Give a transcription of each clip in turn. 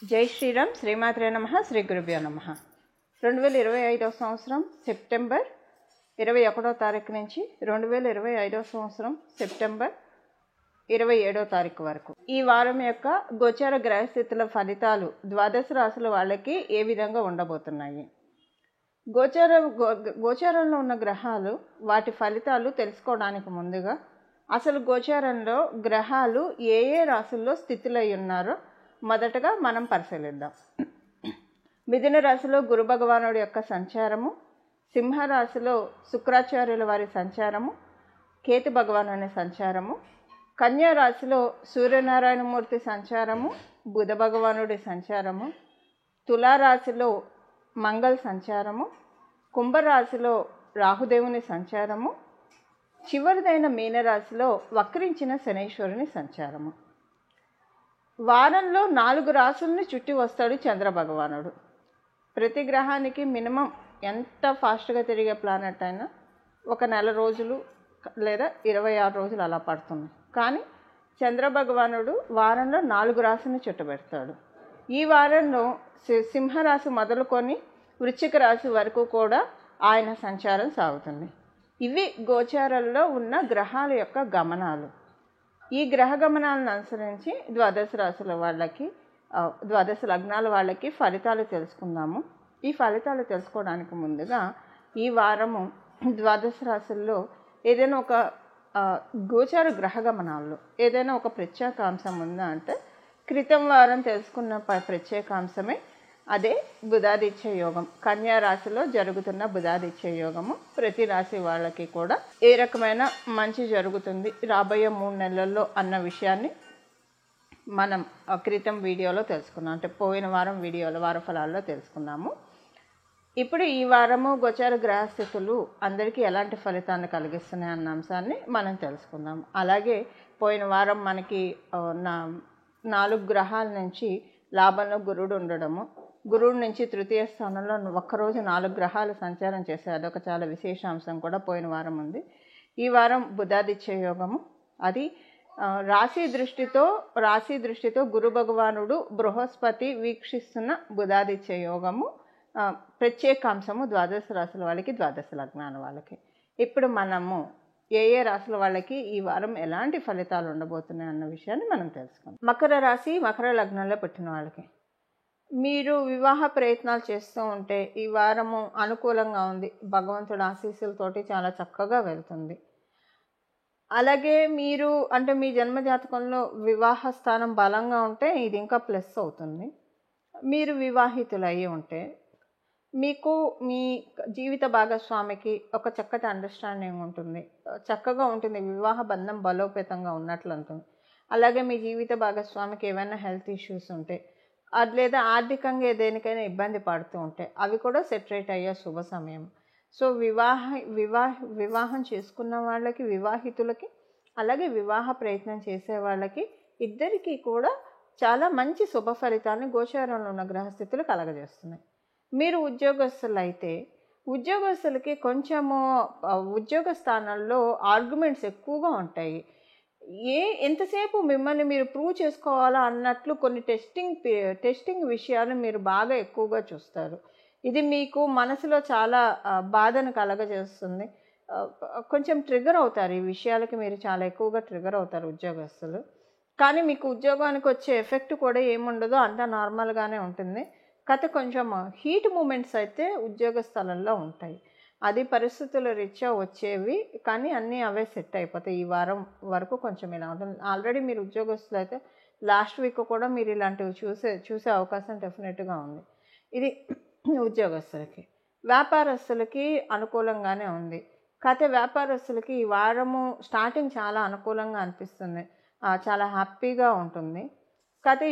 జై శ్రీరామ్. శ్రీమాత్రే నమః. శ్రీ గురుభ్యో నమః. 2025 సంవత్సరం సెప్టెంబర్ 21వ తారీఖు నుంచి 2025 సంవత్సరం సెప్టెంబర్ 27వ తారీఖు వరకు ఈ వారం యొక్క గోచార గ్రహస్థితుల ఫలితాలు ద్వాదశ రాశుల వాళ్ళకి ఏ విధంగా ఉండబోతున్నాయి? గోచారంలో ఉన్న గ్రహాలు వాటి ఫలితాలు తెలుసుకోవడానికి ముందుగా అసలు గోచారంలో గ్రహాలు ఏ ఏ రాశుల్లో స్థితులై ఉన్నారో మొదటగా మనం పరిశీలిద్దాం. మిథున రాశిలో గురు భగవానుడి యొక్క సంచారము, సింహరాశిలో శుక్రాచార్యుల వారి సంచారము, కేతు భగవానుని సంచారము, కన్యా రాశిలో సూర్యనారాయణమూర్తి సంచారము, బుధ భగవానుడి సంచారము, తులారాశిలో మంగళ సంచారము, కుంభరాశిలో రాహుదేవుని సంచారము, చివరిదైన మీనరాశిలో వక్రించిన శనీశ్వరుని సంచారము. వారంలో 4 రాశుల్ని చుట్టి వస్తాడు చంద్ర భగవానుడు. ప్రతి గ్రహానికి మినిమం ఎంత ఫాస్ట్గా తిరిగే ప్లానెట్ అయినా ఒక నెల రోజులు లేదా 26 రోజులు అలా పడుతుంది. కానీ చంద్ర భగవానుడు వారంలో 4 రాశుల్ని చుట్టబెడతాడు. ఈ వారంలో సింహరాశి మొదలుకొని వృశ్చిక రాశి వరకు కూడా ఆయన సంచారం సాగుతుంది. ఇవి గోచారాల్లో ఉన్న గ్రహాల యొక్క గమనాలు. ఈ గ్రహ గమనాలను అనుసరించి ద్వాదశ రాశుల వాళ్ళకి, ద్వాదశ లగ్నాల వాళ్ళకి ఫలితాలు తెలుసుకుందాము. ఈ ఫలితాలు తెలుసుకోవడానికి ముందుగా ఈ వారము ద్వాదశ రాశుల్లో ఏదైనా ఒక గోచార గ్రహ గమనాల్లో ఏదైనా ఒక ప్రత్యేకాంశం ఉందా అంటే క్రితం వారం తెలుసుకున్న ప్రత్యేకాంశమే అదే బుధాదిత్య యోగం. కన్యా రాశిలో జరుగుతున్న బుధాదిత్య యోగము ప్రతి రాశి వాళ్ళకి కూడా ఏ రకమైన మంచి జరుగుతుంది రాబోయే 3 నెలల్లో అన్న విషయాన్ని మనం క్రితం వీడియోలో తెలుసుకున్నాం. అంటే పోయిన వారం వీడియోలో వార ఫలాల్లో తెలుసుకున్నాము. ఇప్పుడు ఈ వారము గోచార గ్రహస్థితులు అందరికీ ఎలాంటి ఫలితాన్ని కలిగిస్తున్నాయి అన్న అంశాన్ని మనం తెలుసుకుందాం. అలాగే పోయిన వారం మనకి 4 గ్రహాల నుంచి లాభంలో గురుడు ఉండడము, గురువు నుంచి తృతీయ స్థానంలో ఒక్కరోజు 4 గ్రహాలు సంచారం చేశాయి. అదొక చాలా విశేషాంశం కూడా పోయిన వారం ఉంది. ఈ వారం బుధాదిత్య యోగము, అది రాశి దృష్టితో గురు భగవానుడు బృహస్పతి వీక్షిస్తున్న బుధాదిత్య యోగము ప్రత్యేకాంశము ద్వాదశ రాశుల వాళ్ళకి, ద్వాదశ లగ్నాల వాళ్ళకి. ఇప్పుడు మనము ఏ ఏ రాశుల వాళ్ళకి ఈ వారం ఎలాంటి ఫలితాలు ఉండబోతున్నాయి అన్న విషయాన్ని మనం తెలుసుకుందాం. మకర రాశి, మకర లగ్నంలో పుట్టిన వాళ్ళకి మీరు వివాహ ప్రయత్నాలు చేస్తూ ఉంటే ఈ వారము అనుకూలంగా ఉంది. భగవంతుడి ఆశీస్సులతోటి చాలా చక్కగా వెళ్తుంది. అలాగే మీరు అంటే మీ జన్మజాతకంలో వివాహ స్థానం బలంగా ఉంటే ఇది ఇంకా ప్లస్ అవుతుంది. మీరు వివాహితులు అయ్యి ఉంటే మీకు మీ జీవిత భాగస్వామికి ఒక చక్కటి అండర్స్టాండింగ్ ఉంటుంది, చక్కగా ఉంటుంది, వివాహ బంధం బలోపేతంగా ఉన్నట్లు ఉంటుంది. అలాగే మీ జీవిత భాగస్వామికి ఏమైనా హెల్త్ ఇష్యూస్ ఉంటే అది లేదా ఆర్థికంగా దేనికైనా ఇబ్బంది పడుతూ ఉంటే అవి కూడా సెటరేట్ అయ్యే శుభ సమయం. సో వివాహం చేసుకున్న వాళ్ళకి, వివాహితులకి, అలాగే వివాహ ప్రయత్నం చేసే వాళ్ళకి ఇద్దరికీ కూడా చాలా మంచి శుభ ఫలితాలను గోచారంలో ఉన్న గ్రహస్థితులు కలగజేస్తున్నాయి. మీరు ఉద్యోగస్తులు అయితే ఉద్యోగస్తులకి కొంచెము ఉద్యోగ స్థానాల్లో ఆర్గ్యుమెంట్స్ ఎక్కువగా ఉంటాయి. ఎంతసేపు మిమ్మల్ని మీరు ప్రూవ్ చేసుకోవాలా అన్నట్లు కొన్ని టెస్టింగ్ విషయాలు మీరు బాగా ఎక్కువగా చూస్తారు. ఇది మీకు మనసులో చాలా బాధను కలగజేస్తుంది. కొంచెం ట్రిగర్ అవుతారు ఈ విషయాలకి, మీరు చాలా ఎక్కువగా ట్రిగర్ అవుతారు ఉద్యోగస్తులు. కానీ మీకు ఉద్యోగానికి వచ్చే ఎఫెక్ట్ కూడా ఏముండదో, అంతా నార్మల్గానే ఉంటుంది. కొంచెం హీట్ మూమెంట్స్ అయితే ఉద్యోగ స్థలంలో ఉంటాయి. అది పరిస్థితుల రీత్యా వచ్చేవి, కానీ అన్నీ అవే సెట్ అయిపోతాయి. ఈ వారం వరకు కొంచెం ఇలా ఉంటుంది. ఆల్రెడీ మీరు ఉద్యోగస్తులు అయితే లాస్ట్ వీక్ కూడా మీరు ఇలాంటివి చూసే అవకాశం డెఫినెట్గా ఉంది. ఇది ఉద్యోగస్తులకి. వ్యాపారస్తులకి అనుకూలంగానే ఉంది. వ్యాపారస్తులకి ఈ వారము స్టార్టింగ్ చాలా అనుకూలంగా అనిపిస్తుంది, చాలా హ్యాపీగా ఉంటుంది.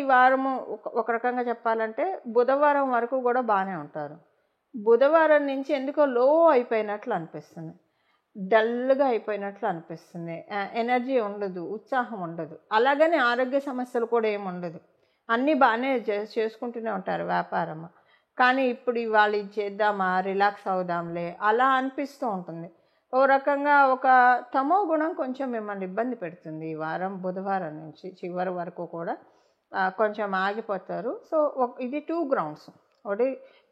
ఈ వారము ఒక రకంగా చెప్పాలంటే బుధవారం వరకు కూడా బాగానే ఉంటారు. బుధవారం నుంచి ఎందుకో లో అయిపోయినట్లు అనిపిస్తుంది, డల్గా అయిపోయినట్లు అనిపిస్తుంది, ఎనర్జీ ఉండదు, ఉత్సాహం ఉండదు. అలాగని ఆరోగ్య సమస్యలు కూడా ఏమి ఉండదు, అన్నీ బాగానే చేసుకుంటూనే ఉంటారు వ్యాపారం. కానీ ఇప్పుడు ఇవాళ ఇది చేద్దామా, రిలాక్స్ అవుదాంలే అలా అనిపిస్తూ ఉంటుంది. ఓ రకంగా ఒక తమో గుణం కొంచెం మిమ్మల్ని ఇబ్బంది పెడుతుంది ఈ వారం బుధవారం నుంచి చివరి వరకు కూడా. కొంచెం ఆగిపోతారు. సో ఇది 2 గ్రౌండ్స్. ఒకటి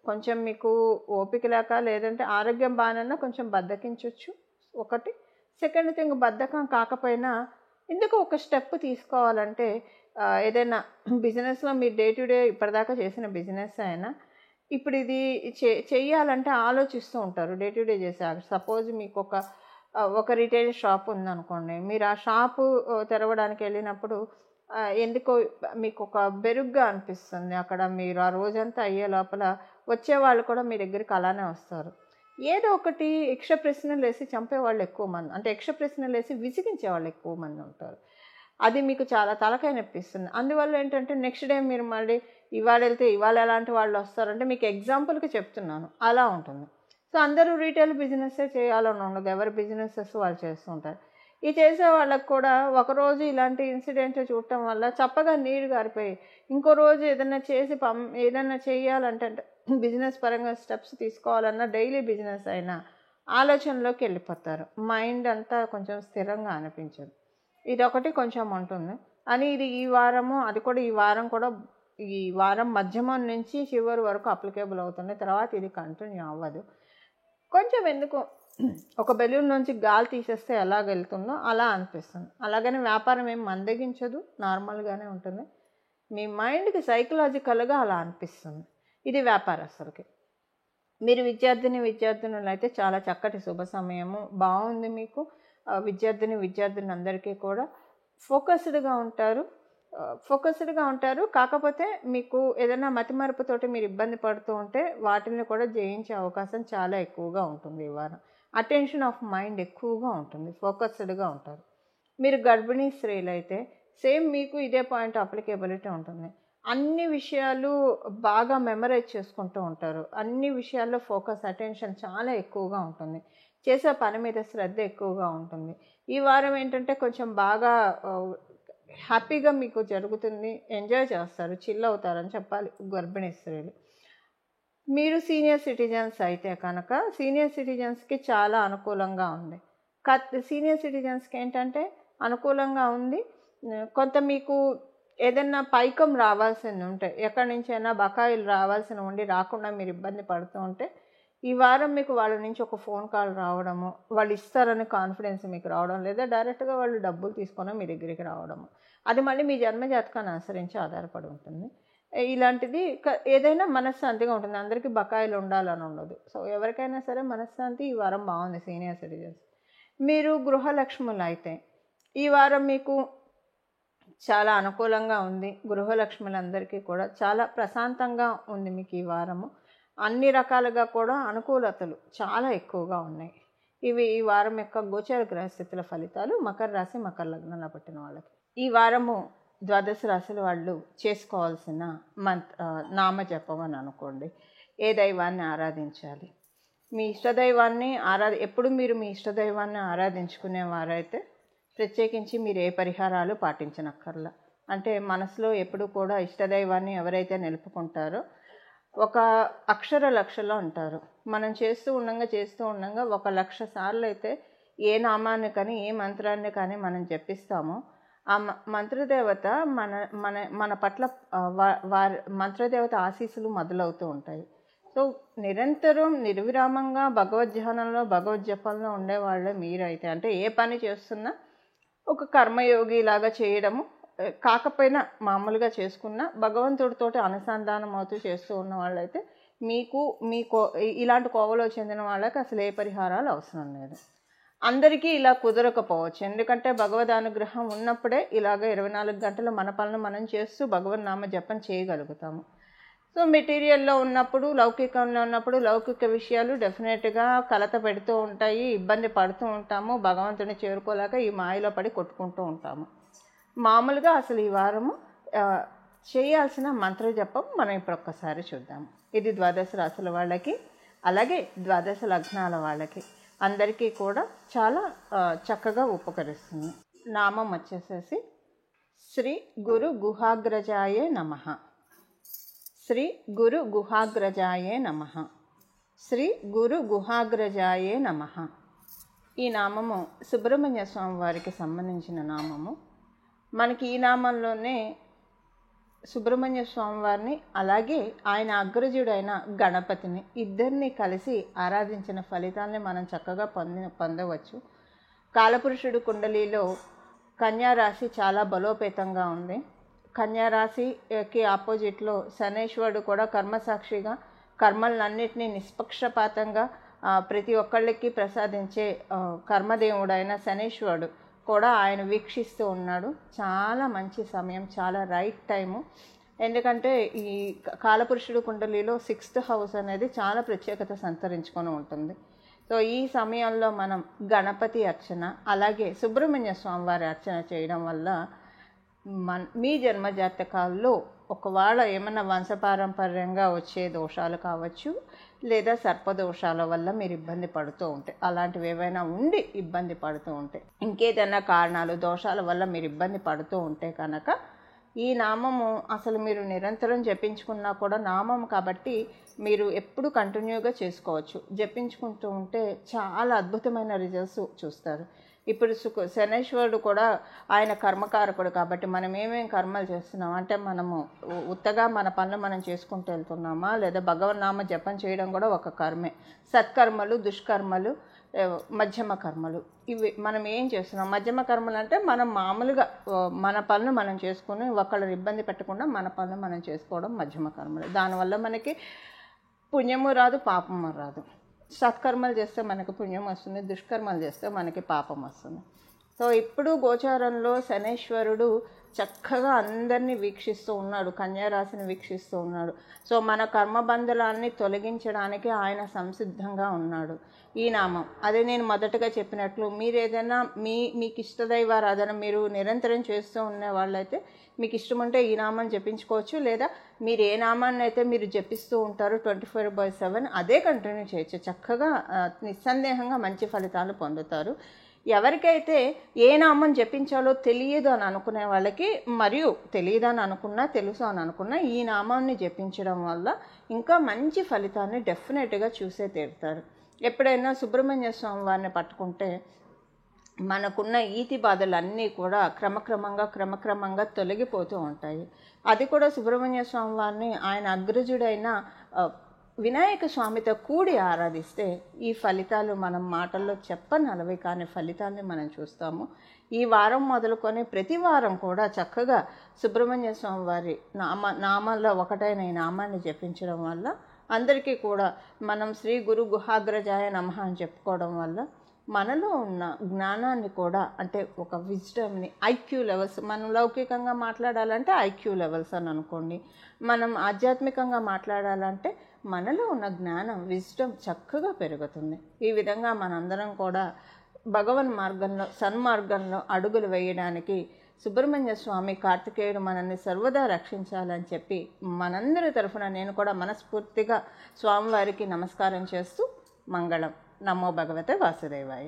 కొంచెం మీకు ఓపిక లేక, లేదంటే ఆరోగ్యం బాగానన్నా కొంచెం బద్ధకించవచ్చు ఒకటి. సెకండ్ థింగ్, బద్ధకం కాకపోయినా ఎందుకు ఒక స్టెప్ తీసుకోవాలంటే, ఏదైనా బిజినెస్లో మీరు డే టు డే ఇప్పటిదాకా చేసిన బిజినెస్ అయినా ఇప్పుడు ఇది చెయ్యాలంటే ఆలోచిస్తూ ఉంటారు డే టు డే చేసే. సపోజ్ మీకు ఒక రిటైల్ షాప్ ఉందనుకోండి, మీరు ఆ షాపు తెరవడానికి వెళ్ళినప్పుడు ఎందుకో మీకు ఒక బెరుగ్గా అనిపిస్తుంది. అక్కడ మీరు ఆ రోజంతా అయ్యే లోపల వచ్చేవాళ్ళు కూడా మీ దగ్గరికి అలానే వస్తారు. ఏదో ఒకటి యక్ష ప్రశ్నలు వేసి చంపేవాళ్ళు ఎక్కువ మంది, అంటే యక్ష ప్రశ్నలు వేసి విసిగించే వాళ్ళు ఎక్కువ మంది ఉంటారు. అది మీకు చాలా తలకాయ నొప్పిస్తుంది. అందువల్ల ఏంటంటే నెక్స్ట్ డే మీరు మళ్ళీ ఇవాళ వెళ్తే ఇవాళ ఎలాంటి వాళ్ళు వస్తారంటే, మీకు ఎగ్జాంపుల్కి చెప్తున్నాను, అలా ఉంటుంది. సో అందరూ రీటైల్ బిజినెస్సే చేయాలని ఉండదు, ఎవరి బిజినెసెస్ వాళ్ళు చేస్తుంటారు. ఈ చేసే వాళ్ళకు కూడా ఒకరోజు ఇలాంటి ఇన్సిడెంట్ చూడటం వల్ల చప్పగా నీరు గారిపోయి ఇంకో రోజు ఏదైనా చేసి ఏదైనా చేయాలంటే బిజినెస్ పరంగా స్టెప్స్ తీసుకోవాలన్నా డైలీ బిజినెస్ అయినా ఆలోచనలోకి వెళ్ళిపోతారు. మైండ్ అంతా కొంచెం స్థిరంగా అనిపించదు. ఇదొకటి కొంచెం ఉంటుంది అని, ఇది ఈ వారము, అది కూడా ఈ వారం మధ్యమం నుంచి చివరి వరకు అప్లికేబుల్ అవుతుంది. తర్వాత ఇది కంటిన్యూ అవ్వదు. కొంచెం ఎందుకు ఒక బెలూన్ నుంచి గాలి తీసేస్తే ఎలాగ వెళ్తుందో అలా అనిపిస్తుంది. అలాగని వ్యాపారం ఏం మందగించదు, నార్మల్గానే ఉంటుంది. మీ మైండ్కి సైకలాజికల్గా అలా అనిపిస్తుంది. ఇది వ్యాపారస్తులకి. మీరు విద్యార్థినులు అయితే చాలా చక్కటి శుభ సమయము, బాగుంది మీకు. విద్యార్థినులందరికీ కూడా ఫోకస్డ్గా ఉంటారు. కాకపోతే మీకు ఏదైనా మతిమరుపుతోటి మీరు ఇబ్బంది పడుతూ ఉంటే వాటిని కూడా జయించే అవకాశం చాలా ఎక్కువగా ఉంటుంది ఈ వారం. అటెన్షన్ ఆఫ్ మైండ్ ఎక్కువగా ఉంటుంది, ఫోకస్డ్గా ఉంటారు. మీరు గర్భిణీ స్త్రీలు అయితే సేమ్ మీకు ఇదే పాయింట్ అప్లికేబిలిటీ ఉంటుంది. అన్ని విషయాలు బాగా మెమరైజ్ చేసుకుంటూ ఉంటారు. అన్ని విషయాల్లో అటెన్షన్ చాలా ఎక్కువగా ఉంటుంది. చేసే పని మీద శ్రద్ధ ఎక్కువగా ఉంటుంది. ఈ వారం ఏంటంటే కొంచెం బాగా హ్యాపీగా మీకు జరుగుతుంది, ఎంజాయ్ చేస్తారు, చిల్ అవుతారని చెప్పాలి గర్భిణీ స్త్రీలు. మీరు సీనియర్ సిటిజన్స్ అయితే కనుక సీనియర్ సిటిజన్స్కి చాలా అనుకూలంగా ఉంది. సీనియర్ సిటిజన్స్కి ఏంటంటే అనుకూలంగా ఉంది. కొంత మీకు ఏదైనా పైకం రావాల్సింది ఉంటే, ఎక్కడి నుంచైనా బకాయిలు రావాల్సిన ఉండి రాకుండా మీరు ఇబ్బంది పడుతూ ఉంటే ఈ వారం మీకు వాళ్ళ నుంచి ఒక ఫోన్ కాల్ రావడము, వాళ్ళు ఇస్తారని కాన్ఫిడెన్స్ మీకు రావడం, లేదా డైరెక్ట్గా వాళ్ళు డబ్బులు తీసుకొని మీ దగ్గరికి రావడము, అది మళ్ళీ మీ జన్మజాతకాన్ని అనుసరించి ఆధారపడి ఉంటుంది. ఇలాంటిది ఏదైనా మనశ్శాంతిగా ఉంటుంది. అందరికీ బకాయిలు ఉండాలని ఉండదు. సో ఎవరికైనా సరే మనశ్శాంతి ఈ వారం బాగుంది సీనియర్ సిటిజన్స్. మీరు గృహలక్ష్ములు అయితే ఈ వారం మీకు చాలా అనుకూలంగా ఉంది. గృహలక్ష్ములందరికీ కూడా చాలా ప్రశాంతంగా ఉంది మీకు ఈ వారము. అన్ని రకాలుగా కూడా అనుకూలతలు చాలా ఎక్కువగా ఉన్నాయి. ఇవి ఈ వారం యొక్క గోచర గ్రహస్థితుల ఫలితాలు మకర రాశి మకర లగ్నంలో పట్టిన వాళ్ళకి. ఈ వారము 12 రాశుల వాళ్ళు చేసుకోవాల్సిన నామజపం అని అనుకోండి. ఏ దైవాన్ని ఆరాధించాలి, మీ ఇష్టదైవాన్ని ఎప్పుడు మీరు మీ ఇష్టదైవాన్ని ఆరాధించుకునేవారైతే ప్రత్యేకించి మీరు ఏ పరిహారాలు పాటించనక్కర్లా. అంటే మనసులో ఎప్పుడు కూడా ఇష్టదైవాన్ని ఎవరైతే నిలుపుకుంటారో ఒక అక్షర లక్షలో ఉంటారు. మనం చేస్తూ ఉండంగా 1,00,000 సార్లు అయితే ఏ నామాన్ని కానీ ఏ మంత్రాన్ని కానీ మనం జపిస్తామో ఆ మంత్రదేవత మన పట్ల మంత్రదేవత ఆశీస్సులు మొదలవుతూ ఉంటాయి. సో నిరంతరం నిర్విరామంగా భగవద్ధ్యానంలో భగవద్జపంలో ఉండేవాళ్ళే మీరైతే, అంటే ఏ పని చేస్తున్నా ఒక కర్మయోగి లాగా చేయడము కాకపోయినా మామూలుగా చేసుకున్న భగవంతుడితోటి అనుసంధానం అవుతూ చేస్తూ ఉన్న వాళ్ళైతే మీకు ఇలాంటి కోవలో చెందిన వాళ్ళకి అసలు ఏ పరిహారాలు అవసరం లేదు. అందరికీ ఇలా కుదరకపోవచ్చు, ఎందుకంటే భగవద్ అనుగ్రహం ఉన్నప్పుడే ఇలాగ 24 గంటలు మన పనులు మనం చేస్తూ భగవన్నామ జపం చేయగలుగుతాము. సో మెటీరియల్లో ఉన్నప్పుడు, లౌకికంలో ఉన్నప్పుడు లౌకిక విషయాలు డెఫినెట్గా కలత పెడుతూ ఉంటాయి, ఇబ్బంది పడుతూ ఉంటాము, భగవంతుని చేరుకోలేక ఈ మాయలో పడి కొట్టుకుంటూ ఉంటాము. మామూలుగా అసలు ఈ వారము చేయాల్సిన మంత్ర జపం మనం ఇప్పుడు ఒక్కసారి చూద్దాము. ఇది 12 రాశుల వాళ్ళకి, అలాగే 12 లగ్నాల వాళ్ళకి అందరికీ కూడా చాలా చక్కగా ఉపకరిస్తుంది. నామం వచ్చేసేసి శ్రీ గురు గుహాగ్రజాయే నమః. శ్రీ గురు గుహాగ్రజాయే నమః. శ్రీ గురు గుహాగ్రజాయే నమః. ఈ నామము సుబ్రహ్మణ్య స్వామి వారికి సంబంధించిన నామము. మనకి ఈ నామంలోనే సుబ్రహ్మణ్య స్వామి వారిని అలాగే ఆయన అగ్రజుడైన గణపతిని ఇద్దరిని కలిసి ఆరాధించిన ఫలితాలని మనం చక్కగా పొందవచ్చు. కాలపురుషుడు కుండలిలో కన్యా రాశి చాలా బలోపేతంగా ఉంది. కన్యా రాశికి ఆపోజిట్లో శనేశ్వరుడు కూడా కర్మసాక్షిగా కర్మలన్నింటినీ నిష్పక్షపాతంగా ప్రతి ఒక్కళ్ళకి ప్రసాదించే కర్మదేవుడైన శనేశ్వరుడు కూడా ఆయన వీక్షిస్తూ ఉన్నాడు. చాలా మంచి సమయం, చాలా రైట్ టైము. ఎందుకంటే ఈ కాలపురుషుడు కుండలిలో 6th హౌస్ అనేది చాలా ప్రత్యేకత సంతరించుకొని ఉంటుంది. సో ఈ సమయంలో మనం గణపతి అర్చన అలాగే సుబ్రహ్మణ్య స్వామి వారి అర్చన చేయడం వల్ల మీ జన్మ జాతకాల్లో ఒకవేళ ఏమైనా వంశపారంపర్యంగా వచ్చే దోషాలు కావచ్చు, లేదా సర్పదోషాల వల్ల మీరు ఇబ్బంది పడుతూ ఉంటే, అలాంటివి ఏవైనా ఉండి ఇబ్బంది పడుతూ ఉంటే, ఇంకేదైనా కారణాలు దోషాల వల్ల మీరు ఇబ్బంది పడుతూ ఉంటే కనుక ఈ నామము అసలు మీరు నిరంతరం జపించుకున్నా కూడా నామం కాబట్టి మీరు ఎప్పుడు కంటిన్యూగా చేసుకోవచ్చు. జపించుకుంటూ ఉంటే చాలా అద్భుతమైన రిజల్ట్స్ చూస్తారు. ఇప్పుడు శనేశ్వరుడు కూడా ఆయన కర్మకారకుడు కాబట్టి మనం ఏమేమి కర్మలు చేస్తున్నాం అంటే, మనము ఉత్తగా మన పనులు మనం చేసుకుంటూ వెళ్తున్నామా, లేదా భగవన్నామ జపం చేయడం కూడా ఒక కర్మే. సత్కర్మలు, దుష్కర్మలు, మధ్యమ కర్మలు, ఇవి మనం ఏం చేస్తున్నాం. మధ్యమ కర్మలు అంటే మనం మామూలుగా మన పనులు మనం చేసుకుని ఒకళ్ళని ఇబ్బంది పెట్టకుండా మన పనులు మనం చేసుకోవడం మధ్యమ కర్మలు. దానివల్ల మనకి పుణ్యము రాదు, పాపము రాదు. సత్కర్మలు చేస్తే మనకు పుణ్యం వస్తుంది, దుష్కర్మలు చేస్తే మనకి పాపం వస్తుంది. సో ఇప్పుడు గోచారంలో శనేశ్వరుడు చక్కగా అందరినీ వీక్షిస్తూ ఉన్నాడు, కన్యారాశిని వీక్షిస్తూ ఉన్నాడు. సో మన కర్మబంధలాన్ని తొలగించడానికి ఆయన సంసిద్ధంగా ఉన్నాడు. ఈ నామం అదే నేను మొదటగా చెప్పినట్లు మీరు ఏదైనా మీకు ఇష్టదైవారాధన మీరు నిరంతరం చేస్తూ ఉన్న వాళ్ళైతే మీకు ఇష్టం ఉంటే ఈ నామాన్ని జపించుకోవచ్చు, లేదా మీరు ఏ నామాన్ని అయితే మీరు జపిస్తూ ఉంటారో 24/7 అదే కంటిన్యూ చేయొచ్చు. చక్కగా నిస్సందేహంగా మంచి ఫలితాలు పొందుతారు. ఎవరికైతే ఏ నామం జపించాలో తెలియదు అని అనుకునే వాళ్ళకి, మరియు తెలియదు అని అనుకున్నా తెలుసు అని అనుకున్నా, ఈ నామాన్ని జపించడం వల్ల ఇంకా మంచి ఫలితాన్ని డెఫినెట్గా చూసే తీరుతారు. ఎప్పుడైనా సుబ్రహ్మణ్య స్వామి వారిని పట్టుకుంటే మనకున్న ఈతి బాధలన్నీ కూడా క్రమక్రమంగా తొలగిపోతూ ఉంటాయి. అది కూడా సుబ్రహ్మణ్య స్వామి వారిని ఆయన అగ్రజుడైన వినాయక స్వామితో కూడి ఆరాధిస్తే ఈ ఫలితాలు మనం మాటల్లో చెప్పనలవి కానీ ఫలితాన్ని మనం చూస్తాము. ఈ వారం మొదలుకొని ప్రతి వారం కూడా చక్కగా సుబ్రహ్మణ్య స్వామి వారి నామాల్లో ఒకటైన ఈ నామాన్ని జపించడం వల్ల అందరికీ కూడా మనం శ్రీ గురు గుహాగ్రజాయ నమః అని చెప్పుకోవడం వల్ల మనలో ఉన్న జ్ఞానాన్ని కూడా, అంటే ఒక విజ్డమ్ని, ఐక్యూ లెవెల్స్, మనం లౌకికంగా మాట్లాడాలంటే ఐక్యూ లెవెల్స్ అని అనుకోండి, మనం ఆధ్యాత్మికంగా మాట్లాడాలంటే మనలో ఉన్న జ్ఞానం, విజ్డమ్ చక్కగా పెరుగుతుంది. ఈ విధంగా మనందరం కూడా భగవన్ మార్గంలో, సన్మార్గంలో అడుగులు వేయడానికి సుబ్రహ్మణ్య స్వామి కార్తికేయుడు మనల్ని సర్వదా రక్షించాలని చెప్పి మనందరి తరఫున నేను కూడా మనస్ఫూర్తిగా స్వామివారికి నమస్కారం చేస్తూ మంగళం. నమో భగవతే వాసుదేవాయ.